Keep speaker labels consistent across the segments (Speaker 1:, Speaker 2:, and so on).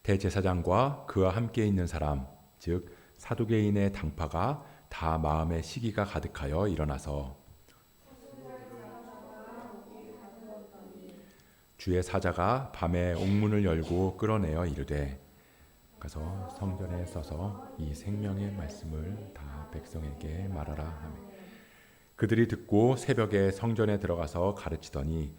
Speaker 1: 대제사장과 그와 함께 있는 사람, 즉 사두개인의 당파가 다 마음에 시기가 가득하여 일어나서 주의 사자가 밤에 옥문을 열고 끌어내어 이르되, 가서 성전에 서서 이 생명의 말씀을 다 백성에게 말하라 하며, 그들이 듣고 새벽에 성전에 들어가서 가르치더니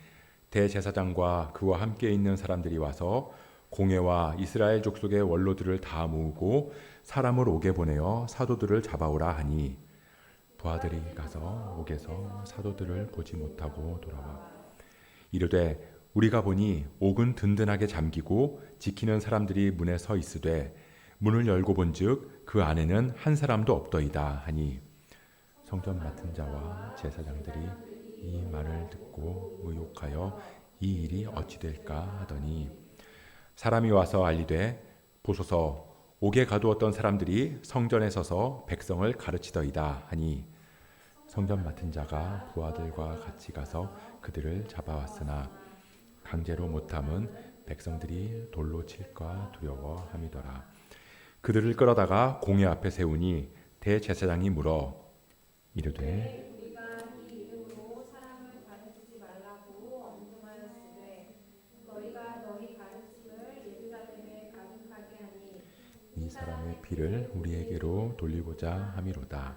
Speaker 1: 대제사장과 그와 함께 있는 사람들이 와서 공회와 이스라엘 족속의 원로들을 다 모으고 사람을 옥에 보내어 사도들을 잡아오라 하니, 부하들이 가서 옥에서 사도들을 보지 못하고 돌아와 이르되, 우리가 보니 옥은 든든하게 잠기고 지키는 사람들이 문에 서 있으되 문을 열고 본즉 그 안에는 한 사람도 없더이다 하니, 성전 맡은 자와 제사장들이 이 말을 듣고 의혹하여 이 일이 어찌 될까 하더니, 사람이 와서 알리되, 보소서 옥에 가두었던 사람들이 성전에 서서 백성을 가르치더이다 하니, 성전 맡은 자가 부하들과 같이 가서 그들을 잡아왔으나 강제로 못함은 백성들이 돌로 칠까 두려워함이더라. 그들을 끌어다가 공회 앞에 세우니 대제사장이 물어 이르되,
Speaker 2: 우리가 이 이름으로 사람을 가르치지 말라고 엄정하였으되 너희가 너희 가르침을 예루살렘에 가득하게 하니
Speaker 1: 이 사람의 피를 우리에게로 돌리고자 함이로다.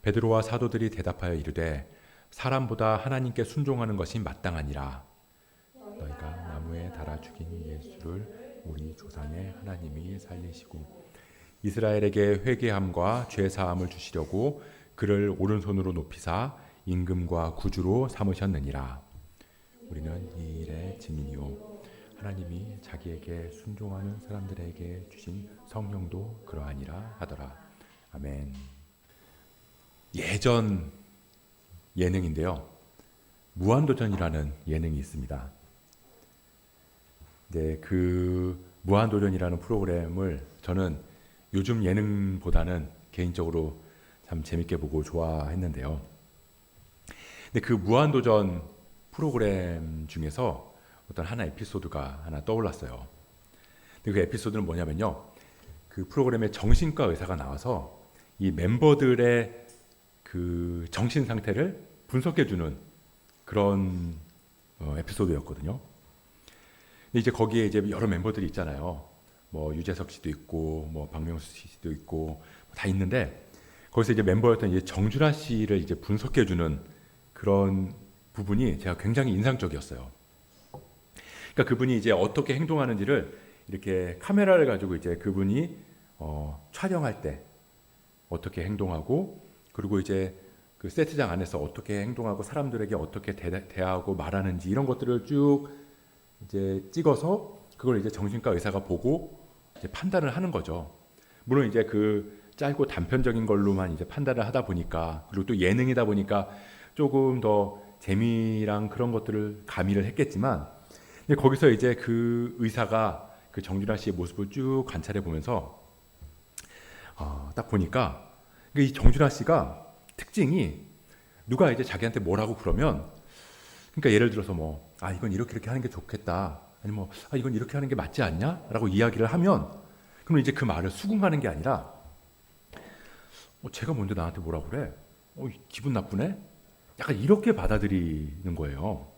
Speaker 1: 베드로와 사도들이 대답하여 이르되, 사람보다 하나님께 순종하는 것이 마땅하니라. 너희가 나무에 달아 죽인 예수를 우리 조상의 하나님이 살리시고 이스라엘에게 회개함과 죄 사함을 주시려고 그를 오른손으로 높이사 임금과 구주로 삼으셨느니라. 우리는 이 일의 증인이요 하나님이 자기에게 순종하는 사람들에게 주신 성령도 그러하니라 하더라. 아멘. 예전 예능인데요, 무한도전이라는 예능이 있습니다. 네, 그 무한도전이라는 프로그램을 저는 요즘 예능보다는 개인적으로 참 재밌게 보고 좋아했는데요. 근데 그 무한도전 프로그램 중에서 어떤 하나 에피소드가 하나 떠올랐어요. 근데 그 에피소드는 뭐냐면요, 그 프로그램에 정신과 의사가 나와서 이 멤버들의 그 정신 상태를 분석해주는 그런 에피소드였거든요. 근데 이제 거기에 이제 여러 멤버들이 있잖아요. 뭐 유재석 씨도 있고, 뭐 박명수 씨도 있고, 다 있는데 거기서 이제 멤버였던 이제 정준하 씨를 이제 분석해주는 그런 부분이 제가 굉장히 인상적이었어요. 그러니까 그분이 이제 어떻게 행동하는지를 이렇게 카메라를 가지고 이제 그분이 촬영할 때 어떻게 행동하고, 그리고 이제 그 세트장 안에서 어떻게 행동하고 사람들에게 어떻게 대하고 말하는지 이런 것들을 쭉 이제 찍어서 그걸 이제 정신과 의사가 보고 이제 판단을 하는 거죠. 물론 이제 그 짧고 단편적인 걸로만 이제 판단을 하다 보니까, 그리고 또 예능이다 보니까 조금 더 재미랑 그런 것들을 가미를 했겠지만, 근데 거기서 이제 그 의사가 그 정준하 씨의 모습을 쭉 관찰해 보면서 딱 보니까 이 정준하 씨가 특징이, 누가 이제 자기한테 뭐라고 그러면, 그러니까 예를 들어서 뭐 이건 이렇게 하는 게 좋겠다, 아니면 뭐 이건 이렇게 하는 게 맞지 않냐?라고 이야기를 하면, 그럼 이제 그 말을 수긍하는 게 아니라 제가 먼저 나한테 뭐라고 그래? 기분 나쁘네? 약간 이렇게 받아들이는 거예요.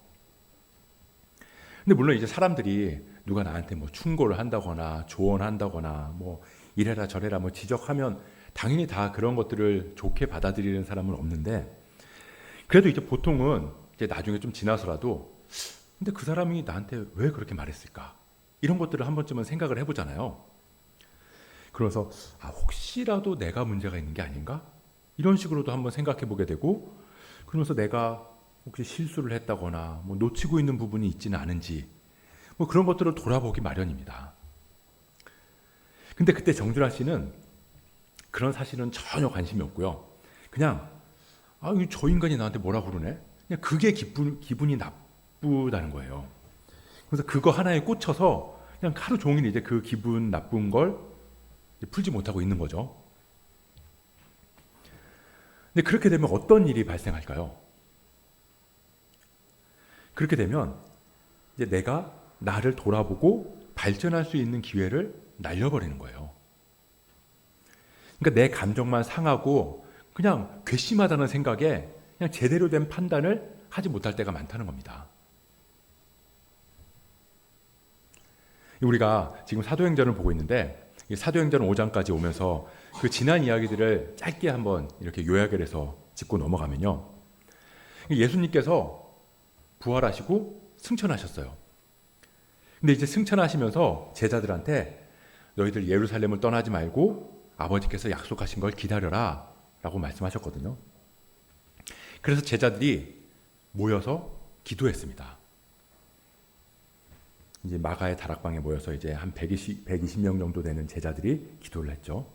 Speaker 1: 근데 물론 이제 사람들이 누가 나한테 뭐 충고를 한다거나 조언한다거나 뭐 이래라 저래라 뭐 지적하면 당연히 다 그런 것들을 좋게 받아들이는 사람은 없는데, 그래도 이제 보통은 이제 나중에 좀 지나서라도, 근데 그 사람이 나한테 왜 그렇게 말했을까? 이런 것들을 한 번쯤은 생각을 해보잖아요. 그래서 혹시라도 내가 문제가 있는 게 아닌가? 이런 식으로도 한번 생각해 보게 되고, 그러면서 내가 혹시 실수를 했다거나 뭐 놓치고 있는 부분이 있지는 않은지 뭐 그런 것들을 돌아보기 마련입니다. 근데 그때 정준하 씨는 그런 사실은 전혀 관심이 없고요. 그냥 저 인간이 나한테 뭐라 그러네? 그냥 그게 기분이 나쁘다는 거예요. 그래서 그거 하나에 꽂혀서 그냥 하루 종일 이제 그 기분 나쁜 걸 풀지 못하고 있는 거죠. 근데 그렇게 되면 어떤 일이 발생할까요? 그렇게 되면 이제 내가 나를 돌아보고 발전할 수 있는 기회를 날려버리는 거예요. 그러니까 내 감정만 상하고 그냥 괘씸하다는 생각에 그냥 제대로 된 판단을 하지 못할 때가 많다는 겁니다. 우리가 지금 사도행전을 보고 있는데 사도행전 5장까지 오면서 그 지난 이야기들을 짧게 한번 이렇게 요약을 해서 짚고 넘어가면요. 예수님께서 부활하시고 승천하셨어요. 근데 이제 승천하시면서 제자들한테 너희들 예루살렘을 떠나지 말고 아버지께서 약속하신 걸 기다려라 라고 말씀하셨거든요. 그래서 제자들이 모여서 기도했습니다. 이제 마가의 다락방에 모여서 이제 한 120명 정도 되는 제자들이 기도를 했죠.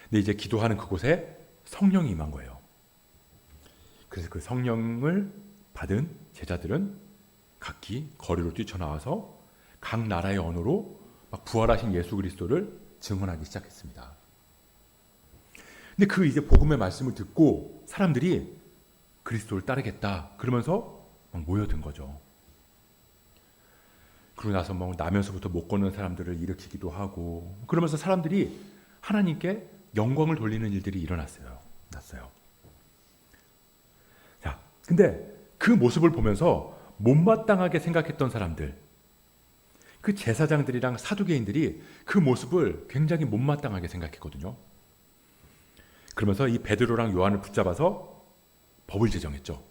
Speaker 1: 근데 이제 기도하는 그곳에 성령이 임한 거예요. 그래서 그 성령을 받은 제자들은 각기 거리로 뛰쳐나와서 각 나라의 언어로 막 부활하신 예수 그리스도를 증언하기 시작했습니다. 근데 그 이제 복음의 말씀을 듣고 사람들이 그리스도를 따르겠다 그러면서 막 모여든 거죠. 그러고 나서 뭐 나면서부터 못 걷는 사람들을 일으키기도 하고 그러면서 사람들이 하나님께 영광을 돌리는 일들이 일어났어요. 자, 근데 그 모습을 보면서 못마땅하게 생각했던 사람들, 그 제사장들이랑 사두개인들이 그 모습을 굉장히 못마땅하게 생각했거든요. 그러면서 이 베드로랑 요한을 붙잡아서 법을 제정했죠.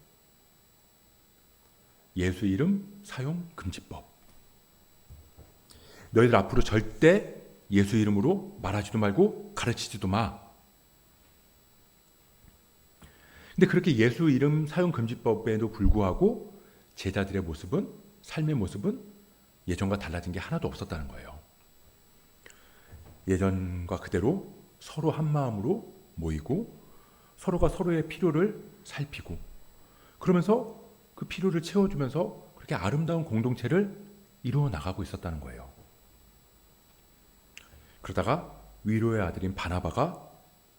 Speaker 1: 예수 이름 사용 금지법. 너희들 앞으로 절대 예수 이름으로 말하지도 말고 가르치지도 마. 근데 그렇게 예수 이름 사용 금지법에도 불구하고 제자들의 모습은, 삶의 모습은 예전과 달라진 게 하나도 없었다는 거예요. 예전과 그대로 서로 한 마음으로 모이고 서로가 서로의 필요를 살피고 그러면서 그 필요를 채워주면서 그렇게 아름다운 공동체를 이루어 나가고 있었다는 거예요. 그러다가 위로의 아들인 바나바가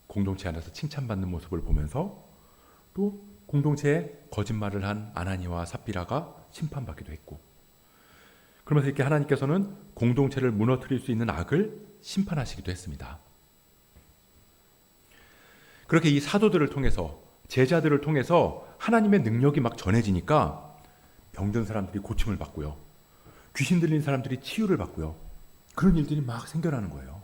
Speaker 1: 공동체 안에서 칭찬받는 모습을 보면서 또 공동체에 거짓말을 한 아나니와 삽비라가 심판받기도 했고 그러면서 이렇게 하나님께서는 공동체를 무너뜨릴 수 있는 악을 심판하시기도 했습니다. 그렇게 이 사도들을 통해서 제자들을 통해서 하나님의 능력이 막 전해지니까 병든 사람들이 고침을 받고요. 귀신 들린 사람들이 치유를 받고요. 그런 일들이 막 생겨나는 거예요.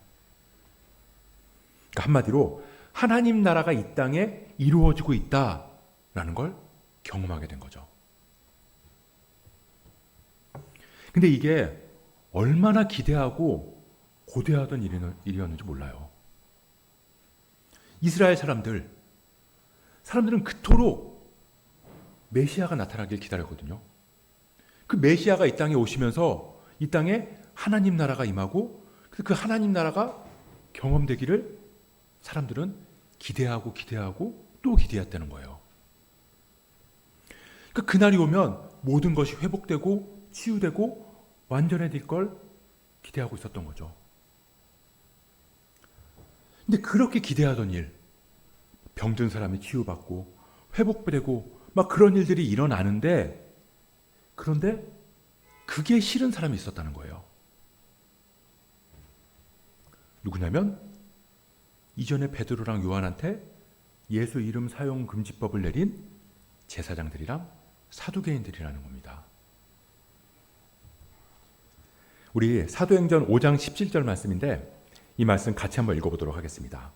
Speaker 1: 그러니까 한마디로 하나님 나라가 이 땅에 이루어지고 있다라는 걸 경험하게 된 거죠. 근데 이게 얼마나 기대하고 고대하던 일이었는지 몰라요. 이스라엘 사람들은 그토록 메시아가 나타나길 기다렸거든요. 그 메시아가 이 땅에 오시면서 이 땅에 하나님 나라가 임하고 그 하나님 나라가 경험되기를 사람들은 기대하고 또 기대했다는 거예요. 그러니까 그날이 오면 모든 것이 회복되고 치유되고 완전해질 걸 기대하고 있었던 거죠. 근데 그렇게 기대하던 일, 병든 사람이 치유받고 회복되고 막 그런 일들이 일어나는데 그런데 그게 싫은 사람이 있었다는 거예요. 누구냐면 이전에 베드로랑 요한한테 예수 이름 사용 금지법을 내린 제사장들이랑 사두개인들이라는 겁니다. 우리 사도행전 5장 17절 말씀인데 이 말씀 같이 한번 읽어보도록 하겠습니다.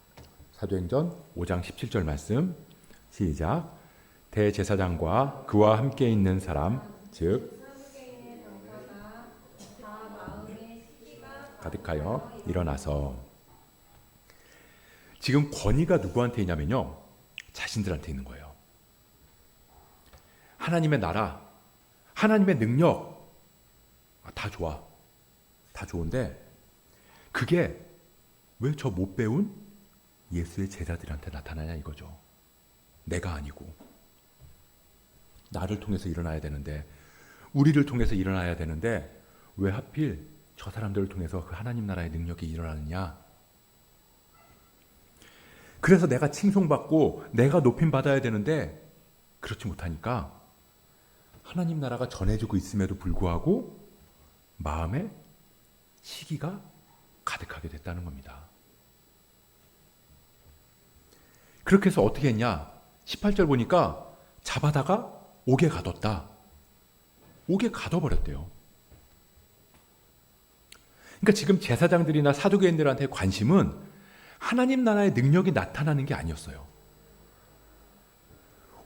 Speaker 1: 사도행전 5장 17절 말씀 시작. 대제사장과 그와 함께 있는 사람 즉 가득하여 일어나서 지금 권위가 누구한테 있냐면요. 자신들한테 있는 거예요. 하나님의 나라, 하나님의 능력 다 좋아. 다 좋은데 그게 왜 저 못 배운 예수의 제자들한테 나타나냐 이거죠. 내가 아니고 나를 통해서 일어나야 되는데 우리를 통해서 일어나야 되는데 왜 하필 저 사람들을 통해서 그 하나님 나라의 능력이 일어나느냐. 그래서 내가 칭송받고 내가 높임받아야 되는데 그렇지 못하니까 하나님 나라가 전해지고 있음에도 불구하고 마음에 시기가 가득하게 됐다는 겁니다. 그렇게 해서 어떻게 했냐? 18절 보니까 잡아다가 옥에 가뒀다. 옥에 가둬버렸대요. 그러니까 지금 제사장들이나 사두개인들한테 관심은 하나님 나라의 능력이 나타나는 게 아니었어요.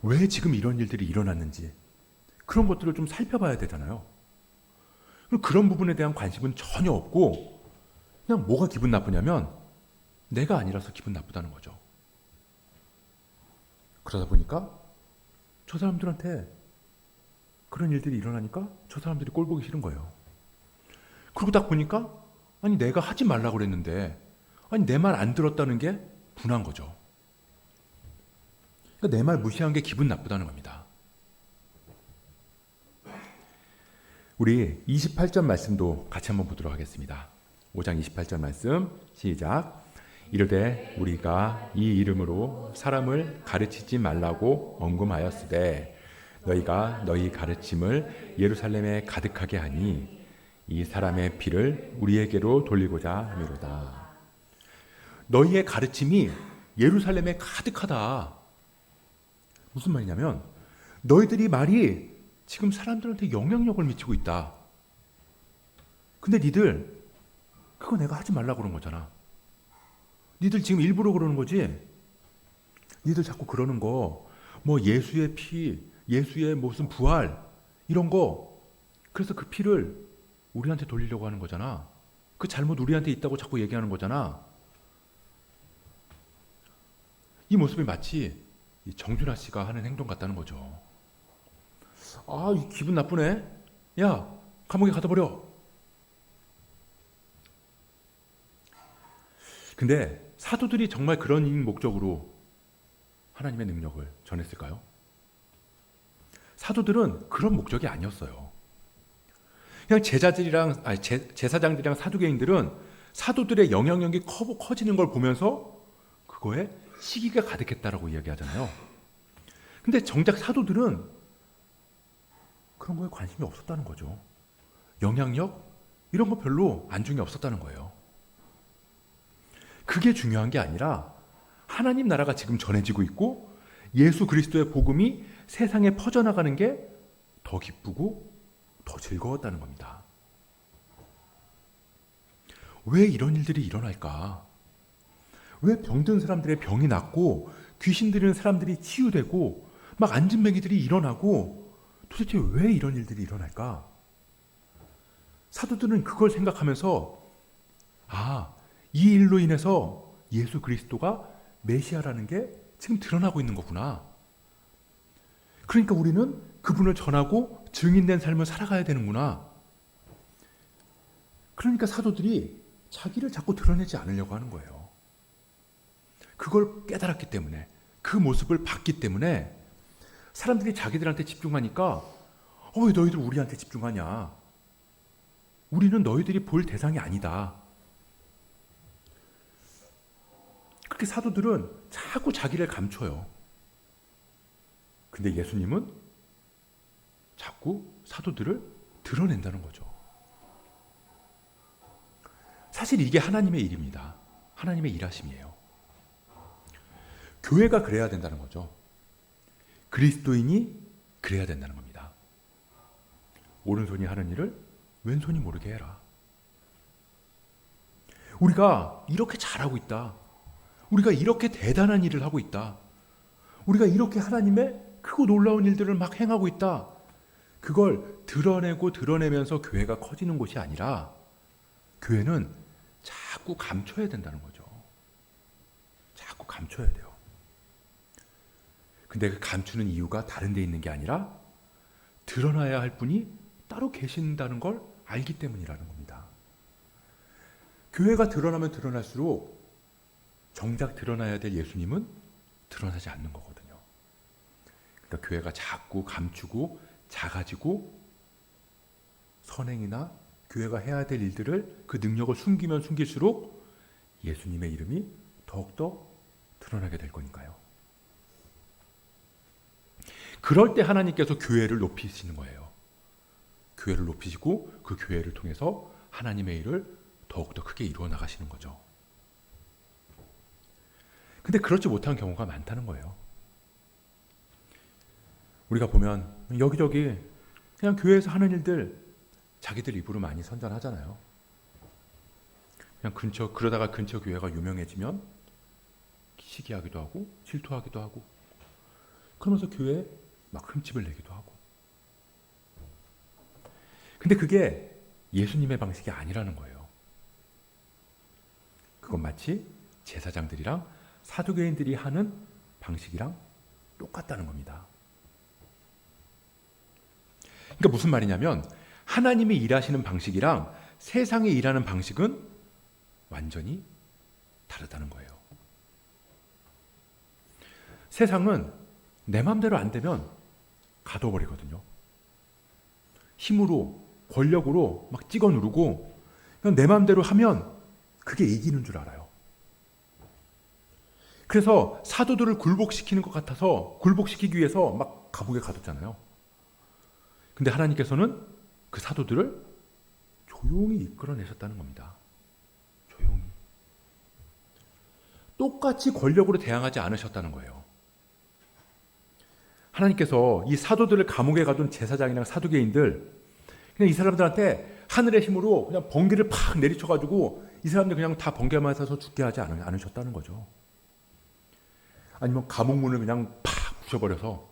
Speaker 1: 왜 지금 이런 일들이 일어났는지 그런 것들을 좀 살펴봐야 되잖아요. 그런 부분에 대한 관심은 전혀 없고 그냥 뭐가 기분 나쁘냐면 내가 아니라서 기분 나쁘다는 거죠. 그러다 보니까 저 사람들한테 그런 일들이 일어나니까 저 사람들이 꼴 보기 싫은 거예요. 그리고 딱 보니까 아니 내가 하지 말라고 그랬는데 아니 내 말 안 들었다는 게 분한 거죠. 그러니까 내 말 무시한 게 기분 나쁘다는 겁니다. 우리 28절 말씀도 같이 한번 보도록 하겠습니다. 5장 28절 말씀 시작. 이르되 우리가 이 이름으로 사람을 가르치지 말라고 언금하였으되 너희가 너희 가르침을 예루살렘에 가득하게 하니 이 사람의 피를 우리에게로 돌리고자 함이로다. 너희의 가르침이 예루살렘에 가득하다. 무슨 말이냐면 너희들이 말이 지금 사람들한테 영향력을 미치고 있다. 근데 니들 그거 내가 하지 말라고 그런 거잖아. 니들 지금 일부러 그러는 거지. 니들 자꾸 그러는 거 뭐 예수의 피, 예수의 무슨 부활 이런 거 그래서 그 피를 우리한테 돌리려고 하는 거잖아. 그 잘못 우리한테 있다고 자꾸 얘기하는 거잖아. 이 모습이 마치 정준하 씨가 하는 행동 같다는 거죠. 아, 이 기분 나쁘네. 야, 감옥에 가둬버려. 근데 사도들이 정말 그런 목적으로 하나님의 능력을 전했을까요? 사도들은 그런 목적이 아니었어요. 그냥 제사장들이랑 사두개인들은 사도들의 영향력이 커지는 걸 보면서 그거에 시기가 가득했다라고 이야기하잖아요. 근데 정작 사도들은 그런 거에 관심이 없었다는 거죠. 영향력 이런 거 별로 안중에 없었다는 거예요. 그게 중요한 게 아니라 하나님 나라가 지금 전해지고 있고 예수 그리스도의 복음이 세상에 퍼져나가는 게 더 기쁘고 더 즐거웠다는 겁니다. 왜 이런 일들이 일어날까? 왜 병든 사람들의 병이 낫고 귀신 들리는 사람들이 치유되고 막 안진뱅이들이 일어나고 도대체 왜 이런 일들이 일어날까? 사도들은 그걸 생각하면서 아, 이 일로 인해서 예수 그리스도가 메시아라는 게 지금 드러나고 있는 거구나. 그러니까 우리는 그분을 전하고 증인된 삶을 살아가야 되는구나. 그러니까 사도들이 자기를 자꾸 드러내지 않으려고 하는 거예요. 그걸 깨달았기 때문에, 그 모습을 봤기 때문에 사람들이 자기들한테 집중하니까 왜 너희들 우리한테 집중하냐? 우리는 너희들이 볼 대상이 아니다. 그렇게 사도들은 자꾸 자기를 감춰요. 근데 예수님은 자꾸 사도들을 드러낸다는 거죠. 사실 이게 하나님의 일입니다. 하나님의 일하심이에요. 교회가 그래야 된다는 거죠. 그리스도인이 그래야 된다는 겁니다. 오른손이 하는 일을 왼손이 모르게 해라. 우리가 이렇게 잘하고 있다. 우리가 이렇게 대단한 일을 하고 있다. 우리가 이렇게 하나님의 크고 놀라운 일들을 막 행하고 있다. 그걸 드러내면서 교회가 커지는 곳이 아니라 교회는 자꾸 감춰야 된다는 거죠. 자꾸 감춰야 돼요. 근데 그 감추는 이유가 다른 데 있는 게 아니라 드러나야 할 분이 따로 계신다는 걸 알기 때문이라는 겁니다. 교회가 드러나면 드러날수록 정작 드러나야 될 예수님은 드러나지 않는 거거든요. 그러니까 교회가 자꾸 감추고 작아지고 선행이나 교회가 해야 될 일들을 그 능력을 숨기면 숨길수록 예수님의 이름이 더욱더 드러나게 될 거니까요. 그럴 때 하나님께서 교회를 높이시는 거예요. 교회를 높이시고 그 교회를 통해서 하나님의 일을 더욱더 크게 이루어 나가시는 거죠. 근데 그렇지 못한 경우가 많다는 거예요. 우리가 보면 여기저기 그냥 교회에서 하는 일들 자기들 입으로 많이 선전하잖아요. 그냥 그러다가 근처 교회가 유명해지면 시기하기도 하고 질투하기도 하고 그러면서 교회에 막 흠집을 내기도 하고. 근데 그게 예수님의 방식이 아니라는 거예요. 그건 마치 제사장들이랑 사두개인들이 하는 방식이랑 똑같다는 겁니다. 그러니까 무슨 말이냐면 하나님이 일하시는 방식이랑 세상이 일하는 방식은 완전히 다르다는 거예요. 세상은 내 마음대로 안 되면 가둬버리거든요. 힘으로, 권력으로 막 찍어 누르고 그냥 내 마음대로 하면 그게 이기는 줄 알아요. 그래서 사도들을 굴복시키는 것 같아서 굴복시키기 위해서 막 감옥에 가뒀잖아요. 근데 하나님께서는 그 사도들을 조용히 이끌어내셨다는 겁니다. 조용히. 똑같이 권력으로 대항하지 않으셨다는 거예요. 하나님께서 이 사도들을 감옥에 가둔 제사장이랑 사두개인들 그냥 이 사람들한테 하늘의 힘으로 그냥 번개를 팍 내리쳐가지고 이 사람들 그냥 다 번개 맞아서 죽게 하지 않으셨다는 거죠. 아니면 감옥문을 그냥 팍 부셔버려서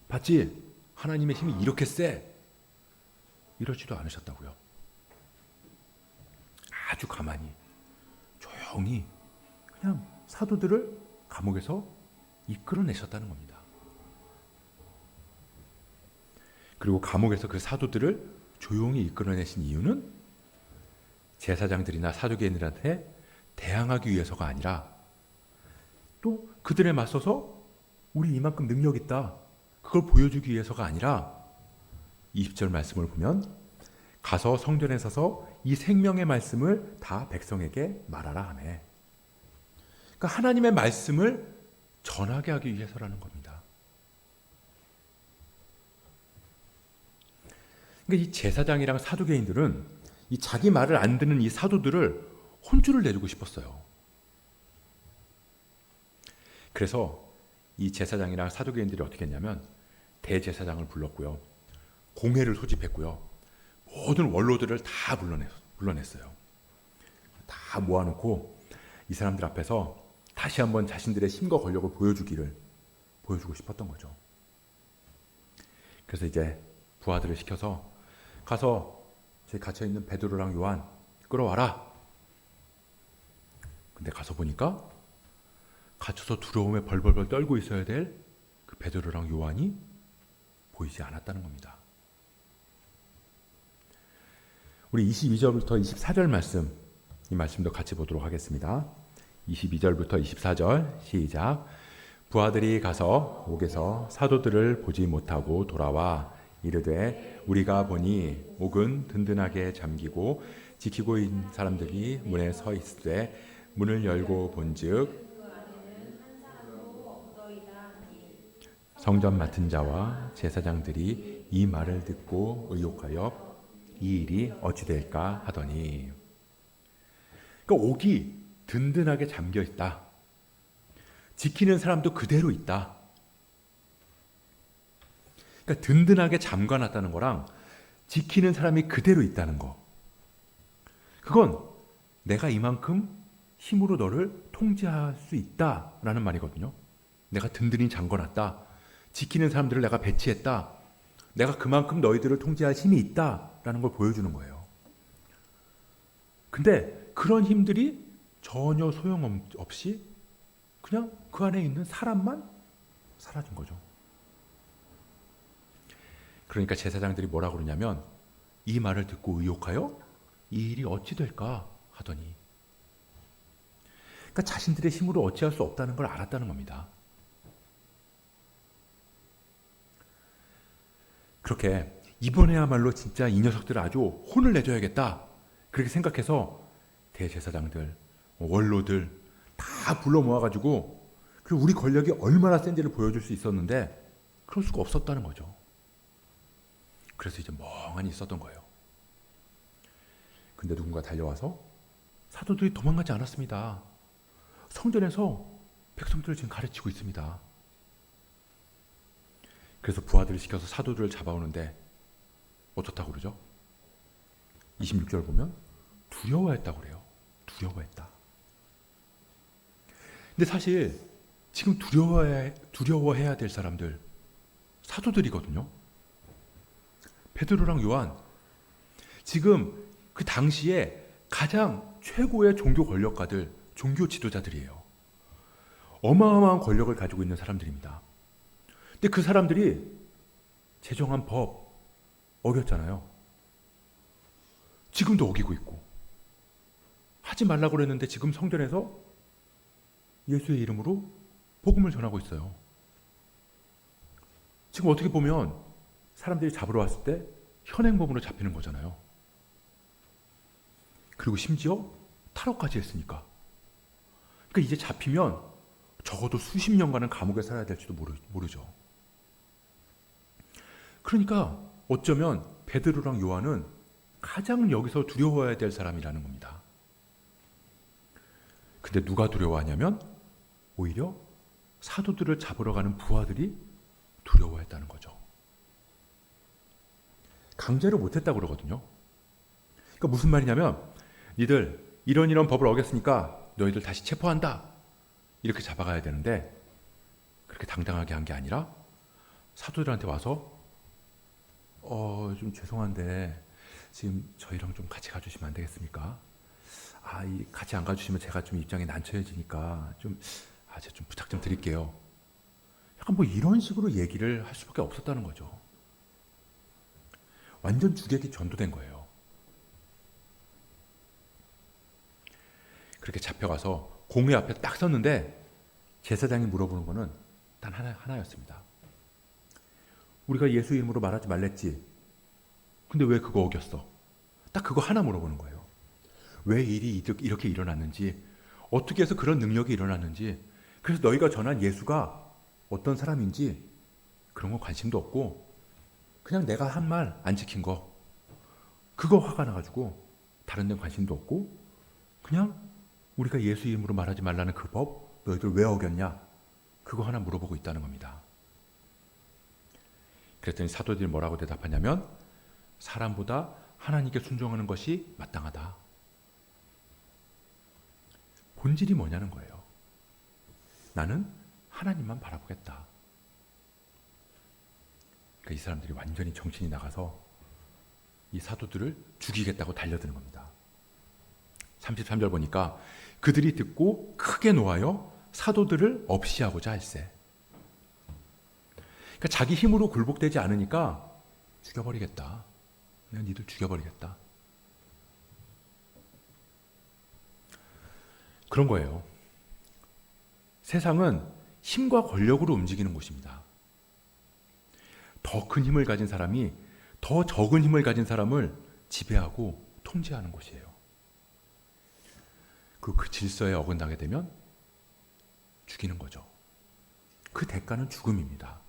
Speaker 1: 봤지? 하나님의 힘이 이렇게 세? 이러지도 않으셨다고요. 아주 가만히 조용히 그냥 사도들을 감옥에서 이끌어내셨다는 겁니다. 그리고 감옥에서 그 사도들을 조용히 이끌어내신 이유는 제사장들이나 사두개인들한테 대항하기 위해서가 아니라 또 그들에 맞서서 우리 이만큼 능력 있다 그걸 보여주기 위해서가 아니라 20절 말씀을 보면 가서 성전에 서서 이 생명의 말씀을 다 백성에게 말하라 하네. 그러니까 하나님의 말씀을 전하게 하기 위해서라는 겁니다. 그러니까 이 제사장이랑 사두개인들은 이 자기 말을 안 듣는 이 사도들을 혼쭐을 내주고 싶었어요. 그래서 이 제사장이랑 사두개인들이 어떻게 했냐면 대제사장을 불렀고요. 공회를 소집했고요. 모든 원로들을 다 불러냈어요. 다 모아놓고 이 사람들 앞에서 다시 한번 자신들의 힘과 권력을 보여주고 싶었던 거죠. 그래서 이제 부하들을 시켜서 가서 저기 갇혀있는 베드로랑 요한 끌어와라. 근데 가서 보니까 갇혀서 두려움에 벌벌벌 떨고 있어야 될 그 베드로랑 요한이 보이지 않았다는 겁니다. 우리 22절부터 24절 말씀, 이 말씀도 같이 보도록 하겠습니다. 22절부터 24절 시작. 부하들이 가서 옥에서 사도들을 보지 못하고 돌아와 이르되 우리가 보니 옥은 든든하게 잠기고 지키고 있는 사람들이 문에 서 있으되 문을 열고 본즉 성전 맡은 자와 제사장들이 이 말을 듣고 의혹하여 이 일이 어찌 될까 하더니. 그러니까 옥이 든든하게 잠겨 있다. 지키는 사람도 그대로 있다. 그러니까 든든하게 잠가놨다는 거랑 지키는 사람이 그대로 있다는 거. 그건 내가 이만큼 힘으로 너를 통제할 수 있다라는 말이거든요. 내가 든든히 잠궈놨다. 지키는 사람들을 내가 배치했다. 내가 그만큼 너희들을 통제할 힘이 있다라는 걸 보여주는 거예요. 근데 그런 힘들이 전혀 소용없이 그냥 그 안에 있는 사람만 사라진 거죠. 그러니까 제사장들이 뭐라고 그러냐면 이 말을 듣고 의혹하여 이 일이 어찌 될까 하더니. 그러니까 자신들의 힘으로 어찌할 수 없다는 걸 알았다는 겁니다. 그렇게 이번에야말로 진짜 이 녀석들을 아주 혼을 내줘야겠다 그렇게 생각해서 대제사장들, 원로들 다 불러 모아가지고 그리고 우리 권력이 얼마나 센지를 보여줄 수 있었는데 그럴 수가 없었다는 거죠. 그래서 이제 멍하니 있었던 거예요. 근데 누군가 달려와서 사도들이 도망가지 않았습니다. 성전에서 백성들을 지금 가르치고 있습니다. 그래서 부하들을 시켜서 사도들을 잡아오는데 어떻다고 그러죠? 26절 보면 두려워했다고 그래요. 두려워했다. 근데 사실 지금 두려워해야 될 사람들 사도들이거든요. 베드로랑 요한, 지금 그 당시에 가장 최고의 종교 권력가들, 종교 지도자들이에요. 어마어마한 권력을 가지고 있는 사람들입니다. 근데 그 사람들이 제정한 법 어겼잖아요. 지금도 어기고 있고. 하지 말라고 그랬는데 지금 성전에서 예수의 이름으로 복음을 전하고 있어요. 지금 어떻게 보면 사람들이 잡으러 왔을 때 현행범으로 잡히는 거잖아요. 그리고 심지어 탈옥까지 했으니까. 그러니까 이제 잡히면 적어도 수십 년간은 감옥에 살아야 될지도 모르죠. 그러니까 어쩌면 베드로랑 요한은 가장 여기서 두려워해야 될 사람이라는 겁니다. 근데 누가 두려워하냐면 오히려 사도들을 잡으러 가는 부하들이 두려워했다는 거죠. 강제로 못했다고 그러거든요. 그러니까 무슨 말이냐면 니들 이런 법을 어겼으니까 너희들 다시 체포한다. 이렇게 잡아가야 되는데 그렇게 당당하게 한 게 아니라 사도들한테 와서 좀 죄송한데 지금 저희랑 좀 같이 가주시면 안 되겠습니까? 같이 안 가주시면 제가 좀 입장이 난처해지니까 제가 좀 부탁 좀 드릴게요. 약간 뭐 이런 식으로 얘기를 할 수밖에 없었다는 거죠. 완전 주객이 전도된 거예요. 그렇게 잡혀가서 공회 앞에 딱 섰는데 제사장이 물어보는 거는 단 하나였습니다. 우리가 예수 이름으로 말하지 말랬지. 근데 왜 그거 어겼어? 딱 그거 하나 물어보는 거예요. 왜 일이 이렇게 일어났는지, 어떻게 해서 그런 능력이 일어났는지, 그래서 너희가 전한 예수가 어떤 사람인지 그런 거 관심도 없고 그냥 내가 한 말 안 지킨 거 그거 화가 나가지고 다른 데는 관심도 없고 그냥 우리가 예수 이름으로 말하지 말라는 그 법 너희들 왜 어겼냐? 그거 하나 물어보고 있다는 겁니다. 그랬더니 사도들이 뭐라고 대답하냐면 사람보다 하나님께 순종하는 것이 마땅하다. 본질이 뭐냐는 거예요. 나는 하나님만 바라보겠다. 그러니까 이 사람들이 완전히 정신이 나가서 이 사도들을 죽이겠다고 달려드는 겁니다. 33절 보니까 그들이 듣고 크게 노하여 사도들을 없이 하고자 할세. 그러니까 자기 힘으로 굴복되지 않으니까 죽여버리겠다. 그냥 니들 죽여버리겠다. 그런 거예요. 세상은 힘과 권력으로 움직이는 곳입니다. 더 큰 힘을 가진 사람이 더 적은 힘을 가진 사람을 지배하고 통제하는 곳이에요. 그 질서에 어긋나게 되면 죽이는 거죠. 그 대가는 죽음입니다.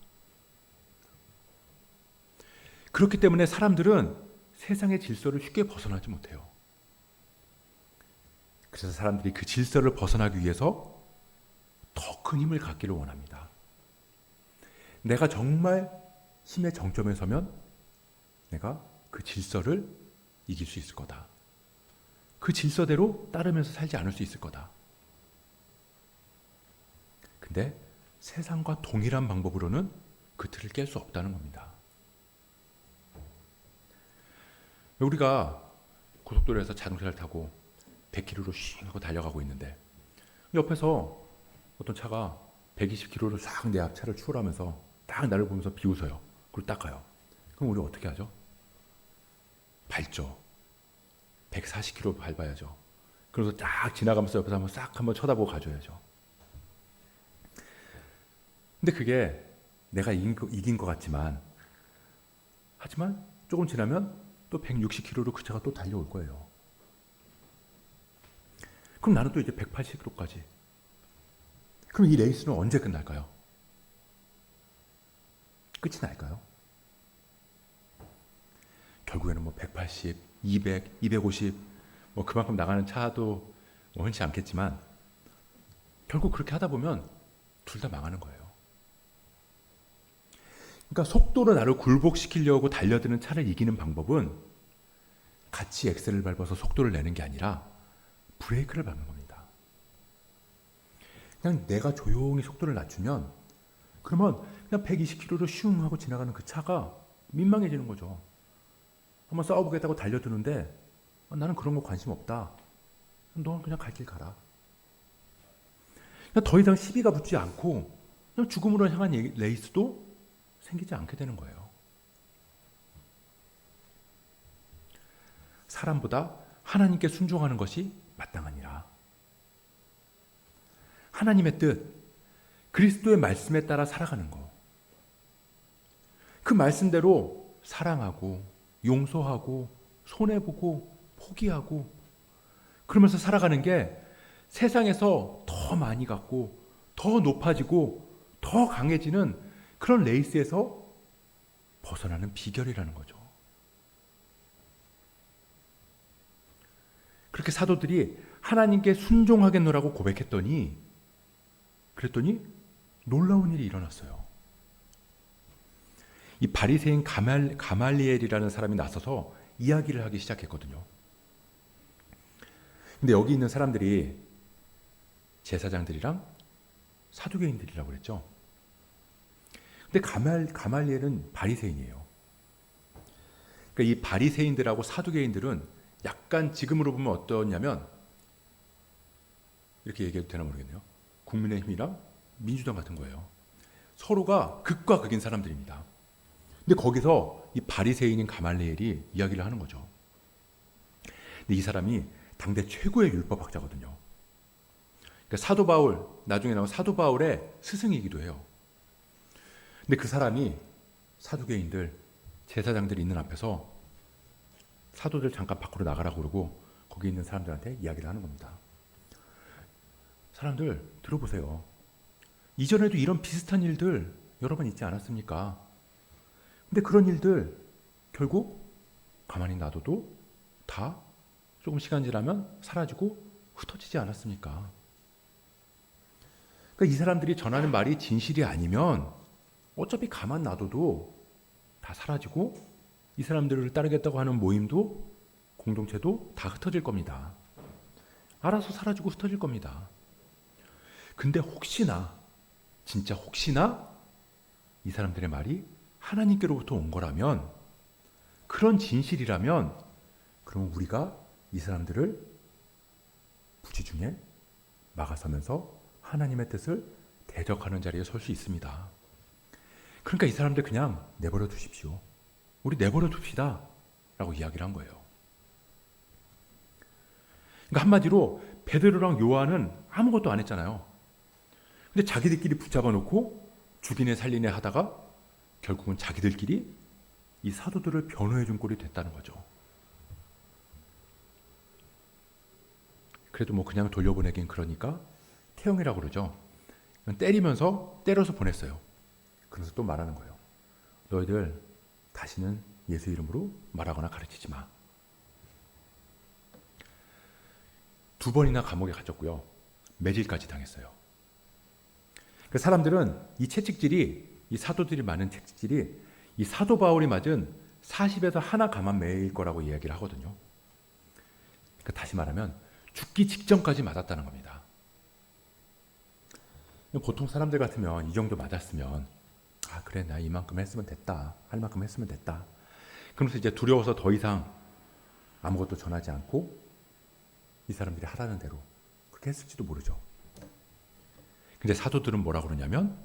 Speaker 1: 그렇기 때문에 사람들은 세상의 질서를 쉽게 벗어나지 못해요. 그래서 사람들이 그 질서를 벗어나기 위해서 더 큰 힘을 갖기를 원합니다. 내가 정말 힘의 정점에 서면 내가 그 질서를 이길 수 있을 거다. 그 질서대로 따르면서 살지 않을 수 있을 거다. 근데 세상과 동일한 방법으로는 그 틀을 깰 수 없다는 겁니다. 우리가 고속도로에서 자동차를 타고 100km로 쉬 하고 달려가고 있는데 옆에서 어떤 차가 120km로 싹 내 앞차를 추월하면서 딱 나를 보면서 비웃어요. 그리고 딱 가요. 그럼 우리 어떻게 하죠? 밟죠. 140km 밟아야죠. 그래서 딱 지나가면서 옆에서 한번 쳐다보고 가줘야죠. 근데 그게 내가 이긴 것 같지만 하지만 조금 지나면 또 160km로 그 차가 또 달려올 거예요. 그럼 나는 또 이제 180km까지. 그럼 이 레이스는 언제 끝날까요? 끝이 날까요? 결국에는 180, 200, 250 뭐 그만큼 나가는 차도 뭐 흔치 않겠지만 결국 그렇게 하다 보면 둘 다 망하는 거예요. 그러니까 속도로 나를 굴복시키려고 달려드는 차를 이기는 방법은 같이 엑셀을 밟아서 속도를 내는 게 아니라 브레이크를 밟는 겁니다. 그냥 내가 조용히 속도를 낮추면 그러면 그냥 120km로 슝 하고 지나가는 그 차가 민망해지는 거죠. 한번 싸워보겠다고 달려드는데 나는 그런 거 관심 없다. 넌 그냥 갈 길 가라. 그냥 더 이상 시비가 붙지 않고 그냥 죽음으로 향한 레이스도 생기지 않게 되는 거예요. 사람보다 하나님께 순종하는 것이 마땅하니라. 하나님의 뜻, 그리스도의 말씀에 따라 살아가는 것. 그 말씀대로 사랑하고 용서하고 손해보고 포기하고 그러면서 살아가는 게 세상에서 더 많이 갖고 더 높아지고 더 강해지는 그런 레이스에서 벗어나는 비결이라는 거죠. 그렇게 사도들이 하나님께 순종하겠노라고 고백했더니 그랬더니 놀라운 일이 일어났어요. 이 바리새인 가말리엘이라는 사람이 나서서 이야기를 하기 시작했거든요. 근데 여기 있는 사람들이 제사장들이랑 사두개인들이라고 그랬죠. 근데 가말리엘은 바리새인이에요. 그러니까 이 바리새인들하고 사두개인들은 약간 지금으로 보면 어떠냐면 이렇게 얘기해도 되나 모르겠네요. 국민의힘이랑 민주당 같은 거예요. 서로가 극과 극인 사람들입니다. 근데 거기서 이 바리새인인 가말리엘이 이야기를 하는 거죠. 근데 이 사람이 당대 최고의 율법학자거든요. 그러니까 사도 바울, 나중에 나온 사도 바울의 스승이기도 해요. 근데 그 사람이 사두개인들, 제사장들이 있는 앞에서 사도들 잠깐 밖으로 나가라고 그러고 거기 있는 사람들한테 이야기를 하는 겁니다. 사람들 들어보세요. 이전에도 이런 비슷한 일들 여러 번 있지 않았습니까? 근데 그런 일들 결국 가만히 놔둬도 다 조금 시간 지나면 사라지고 흩어지지 않았습니까? 그러니까 이 사람들이 전하는 말이 진실이 아니면 어차피 가만 놔둬도 다 사라지고 이 사람들을 따르겠다고 하는 모임도 공동체도 다 흩어질 겁니다. 알아서 사라지고 흩어질 겁니다. 근데 혹시나 진짜 혹시나 이 사람들의 말이 하나님께로부터 온 거라면 그런 진실이라면 그럼 우리가 이 사람들을 부지중에 막아서면서 하나님의 뜻을 대적하는 자리에 설 수 있습니다. 그러니까 이 사람들 그냥 내버려 두십시오. 우리 내버려 둡시다 라고 이야기를 한 거예요. 그러니까 한마디로 베드로랑 요한은 아무것도 안 했잖아요. 근데 자기들끼리 붙잡아 놓고 죽이네 살리네 하다가 결국은 자기들끼리 이 사도들을 변호해 준 꼴이 됐다는 거죠. 그래도 뭐 그냥 돌려보내긴 그러니까 태형이라고 그러죠. 때리면서 때려서 보냈어요. 그래서 또 말하는 거예요. 너희들 다시는 예수 이름으로 말하거나 가르치지 마. 2번이나 감옥에 갇혔고요. 매질까지 당했어요. 그 사람들은 이 채찍질이 이 사도들이 많은 채찍질이 이 사도 바울이 맞은 40에서 하나 가만 매일 거라고 이야기를 하거든요. 그러니까 다시 말하면 죽기 직전까지 맞았다는 겁니다. 보통 사람들 같으면 이 정도 맞았으면 아 그래 나 이만큼 했으면 됐다. 할 만큼 했으면 됐다. 그러면서 이제 두려워서 더 이상 아무것도 전하지 않고 이 사람들이 하라는 대로 그렇게 했을지도 모르죠. 근데 사도들은 뭐라 그러냐면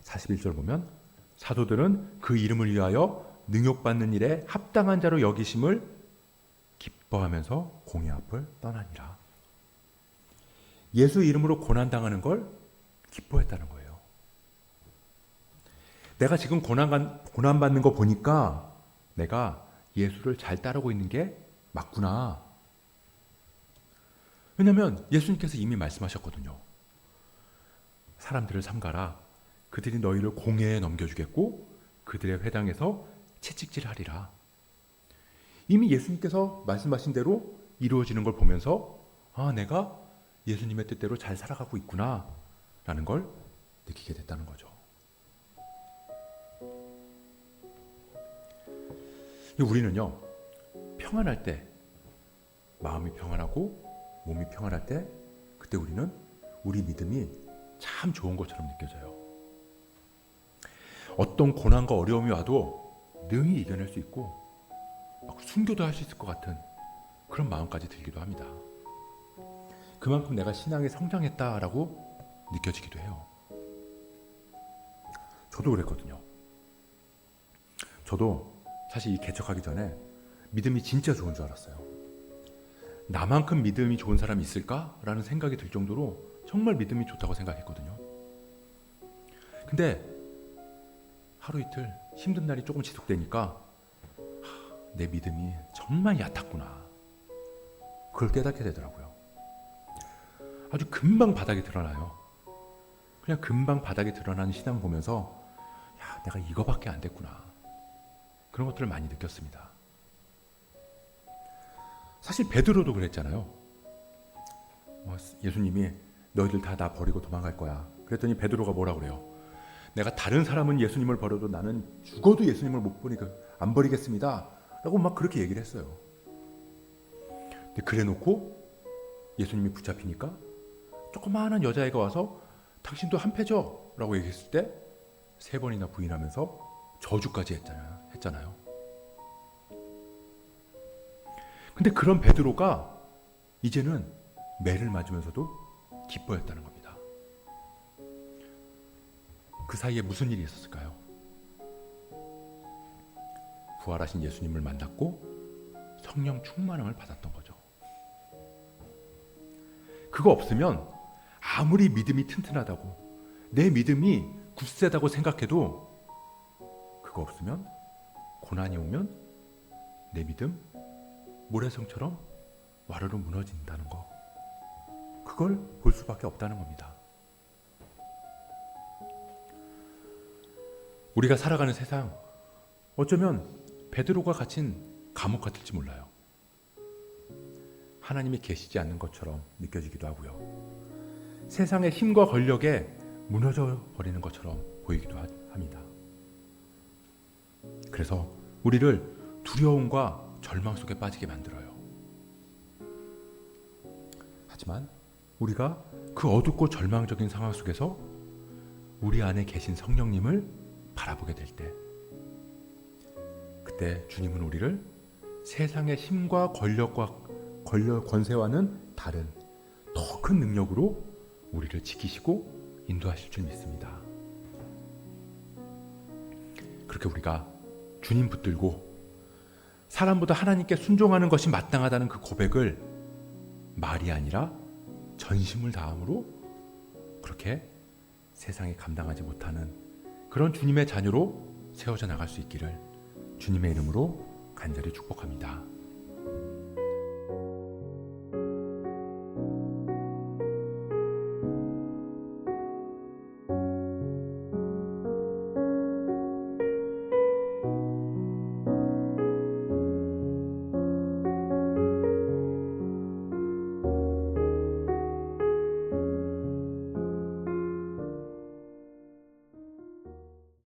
Speaker 1: 41절 보면 사도들은 그 이름을 위하여 능욕받는 일에 합당한 자로 여기심을 기뻐하면서 공의 앞을 떠나니라. 예수 이름으로 고난당하는 걸 기뻐했다는 거예요. 내가 지금 고난받는 거 보니까 내가 예수를 잘 따르고 있는 게 맞구나. 왜냐하면 예수님께서 이미 말씀하셨거든요. 사람들을 삼가라. 그들이 너희를 공회에 넘겨주겠고 그들의 회당에서 채찍질하리라. 이미 예수님께서 말씀하신 대로 이루어지는 걸 보면서 아, 내가 예수님의 뜻대로 잘 살아가고 있구나 라는 걸 느끼게 됐다는 거죠. 우리는요, 평안할 때, 마음이 평안하고 몸이 평안할 때, 그때 우리는 우리 믿음이 참 좋은 것처럼 느껴져요. 어떤 고난과 어려움이 와도 능히 이겨낼 수 있고 막 순교도 할 수 있을 것 같은 그런 마음까지 들기도 합니다. 그만큼 내가 신앙이 성장했다라고 느껴지기도 해요. 저도 그랬거든요. 저도 사실 이 개척하기 전에 믿음이 진짜 좋은 줄 알았어요. 나만큼 믿음이 좋은 사람이 있을까라는 생각이 들 정도로 정말 믿음이 좋다고 생각했거든요. 근데 하루 이틀 힘든 날이 조금 지속되니까 내 믿음이 정말 얕았구나. 그걸 깨닫게 되더라고요. 아주 금방 바닥에 드러나요. 그냥 금방 바닥에 드러나는 신앙 보면서 야, 내가 이거밖에 안 됐구나. 그런 것들을 많이 느꼈습니다. 사실 베드로도 그랬잖아요. 예수님이 너희들 다 나 버리고 도망갈 거야. 그랬더니 베드로가 뭐라 그래요? 내가 다른 사람은 예수님을 버려도 나는 죽어도 예수님을 못 보니까 안 버리겠습니다. 라고 막 그렇게 얘기를 했어요. 근데 그래 놓고 예수님이 붙잡히니까 조그마한 여자애가 와서 당신도 한패죠? 라고 얘기했을 때 3번이나 부인하면서 저주까지 했잖아요. 근데 그런 베드로가 이제는 매를 맞으면서도 기뻐했다는 겁니다. 그 사이에 무슨 일이 있었을까요? 부활하신 예수님을 만났고 성령 충만함을 받았던 거죠. 그거 없으면 아무리 믿음이 튼튼하다고 내 믿음이 굳세다고 생각해도 그거 없으면 고난이 오면 내 믿음 모래성처럼 와르르 무너진다는 거, 그걸 볼 수밖에 없다는 겁니다. 우리가 살아가는 세상, 어쩌면 베드로가 갇힌 감옥 같을지 몰라요. 하나님이 계시지 않는 것처럼 느껴지기도 하고요. 세상의 힘과 권력에 무너져 버리는 것처럼 보이기도 합니다. 그래서 우리를 두려움과 절망 속에 빠지게 만들어요. 하지만 우리가 그 어둡고 절망적인 상황 속에서 우리 안에 계신 성령님을 바라보게 될 때, 그때 주님은 우리를 세상의 힘과 권세와는 다른 더 큰 능력으로 우리를 지키시고 인도하실 줄 믿습니다. 그렇게 우리가 주님 붙들고 사람보다 하나님께 순종하는 것이 마땅하다는 그 고백을 말이 아니라 전심을 다함으로 그렇게 세상에 감당하지 못하는 그런 주님의 자녀로 세워져 나갈 수 있기를 주님의 이름으로 간절히 축복합니다.